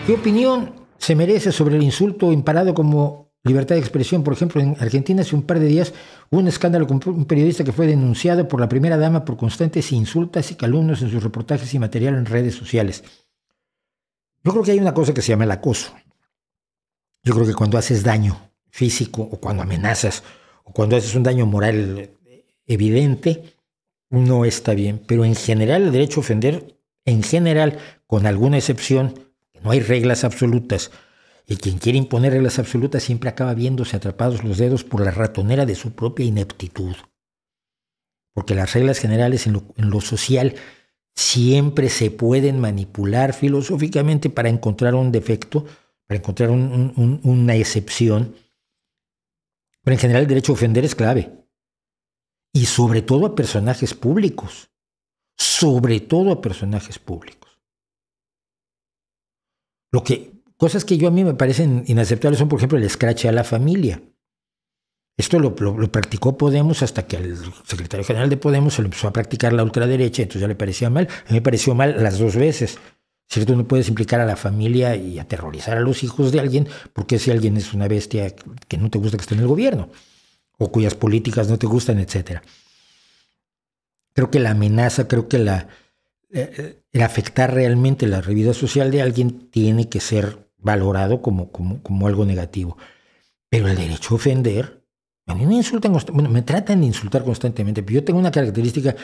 ¿Qué opinión se merece sobre el insulto imparado como libertad de expresión? Por ejemplo, en Argentina hace un par de días hubo un escándalo con un periodista que fue denunciado por la primera dama por constantes insultos y calumnias en sus reportajes y material en redes sociales. Yo creo que hay una cosa que se llama el acoso. Yo creo que cuando haces daño físico o cuando amenazas o cuando haces un daño moral evidente, no está bien. Pero en general el derecho a ofender, en general, con alguna excepción, no hay reglas absolutas. Y quien quiere imponer reglas absolutas siempre acaba viéndose atrapados los dedos por la ratonera de su propia ineptitud. Porque las reglas generales en lo social siempre se pueden manipular filosóficamente para encontrar un defecto, para encontrar una excepción. Pero en general el derecho a ofender es clave. Y sobre todo a personajes públicos. Sobre todo a personajes públicos. Cosas que a mí me parecen inaceptables son, por ejemplo, el escrache a la familia. Esto lo practicó Podemos hasta que el secretario general de Podemos se lo empezó a practicar la ultraderecha, entonces ya le parecía mal. A mí me pareció mal las dos veces. ¿Cierto? No puedes implicar a la familia y aterrorizar a los hijos de alguien porque si alguien es una bestia que no te gusta que esté en el gobierno o cuyas políticas no te gustan, etc. Creo que la amenaza, el afectar realmente la vida social de alguien tiene que ser valorado como algo negativo. Pero el derecho a ofender, a mí me insultan, me tratan de insultar constantemente, pero yo tengo una característica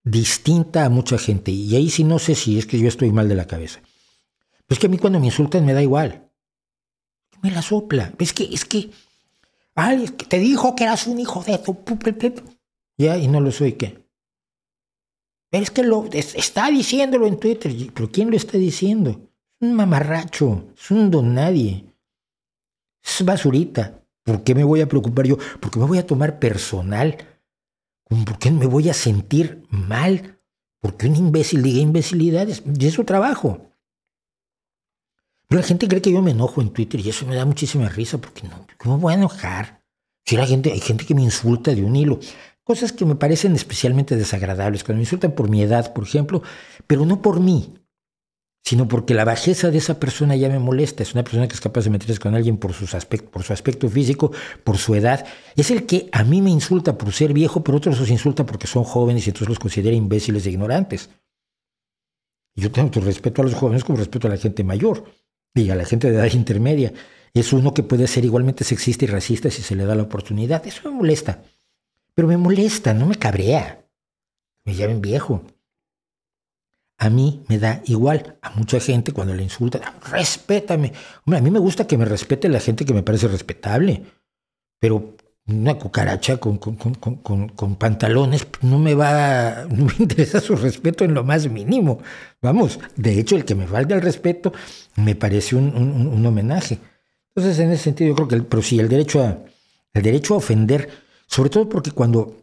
distinta a mucha gente, y ahí sí no sé si es que yo estoy mal de la cabeza. Pero es que a mí cuando me insultan me da igual. Me la sopla. Es que te dijo que eras un hijo de tu... Ya, y no lo soy, ¿qué? Pero es que está diciéndolo en Twitter. ¿Pero quién lo está diciendo? Es un mamarracho, es un don nadie. Es basurita. ¿Por qué me voy a preocupar yo? ¿Por qué me voy a tomar personal? ¿Por qué me voy a sentir mal? Porque un imbécil diga imbecilidades. Y es su trabajo. Pero la gente cree que yo me enojo en Twitter y eso me da muchísima risa porque no, ¿cómo me voy a enojar? Si hay gente que me insulta de un hilo. Cosas que me parecen especialmente desagradables. Cuando me insultan por mi edad, por ejemplo, pero no por mí, sino porque la bajeza de esa persona ya me molesta. Es una persona que es capaz de meterse con alguien por su aspecto físico, por su edad. Es el que a mí me insulta por ser viejo, pero otros los insulta porque son jóvenes y entonces los considera imbéciles e ignorantes. Yo tengo respeto a los jóvenes como respeto a la gente mayor y a la gente de edad intermedia. Es uno que puede ser igualmente sexista y racista si se le da la oportunidad. Eso me molesta. Pero me molesta, no me cabrea. Me llamen viejo. A mí me da igual. A mucha gente cuando le insultan, respétame. Hombre, a mí me gusta que me respete la gente que me parece respetable. Pero una cucaracha con pantalones no me interesa su respeto en lo más mínimo. Vamos, de hecho, el que me falta el respeto me parece un homenaje. Entonces, en ese sentido, yo creo que pero sí, el derecho a ofender, sobre todo porque cuando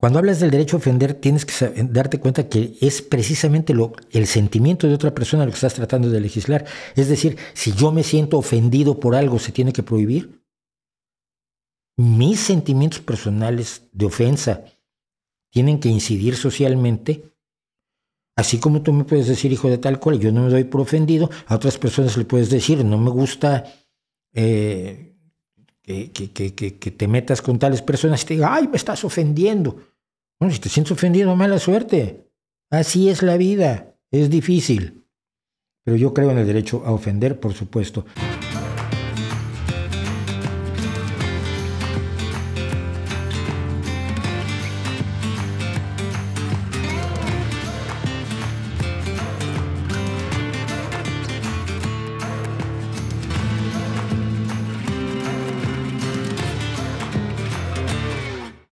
hablas del derecho a ofender, tienes que darte cuenta que es precisamente el sentimiento de otra persona lo que estás tratando de legislar. Es decir, si yo me siento ofendido por algo, ¿se tiene que prohibir? Mis sentimientos personales de ofensa tienen que incidir socialmente. Así como tú me puedes decir hijo de tal cual, yo no me doy por ofendido, a otras personas le puedes decir, no me gusta que te metas con tales personas y te diga, ay, me estás ofendiendo. Bueno, si te sientes ofendido, mala suerte. Así es la vida, es difícil. Pero yo creo en el derecho a ofender, por supuesto.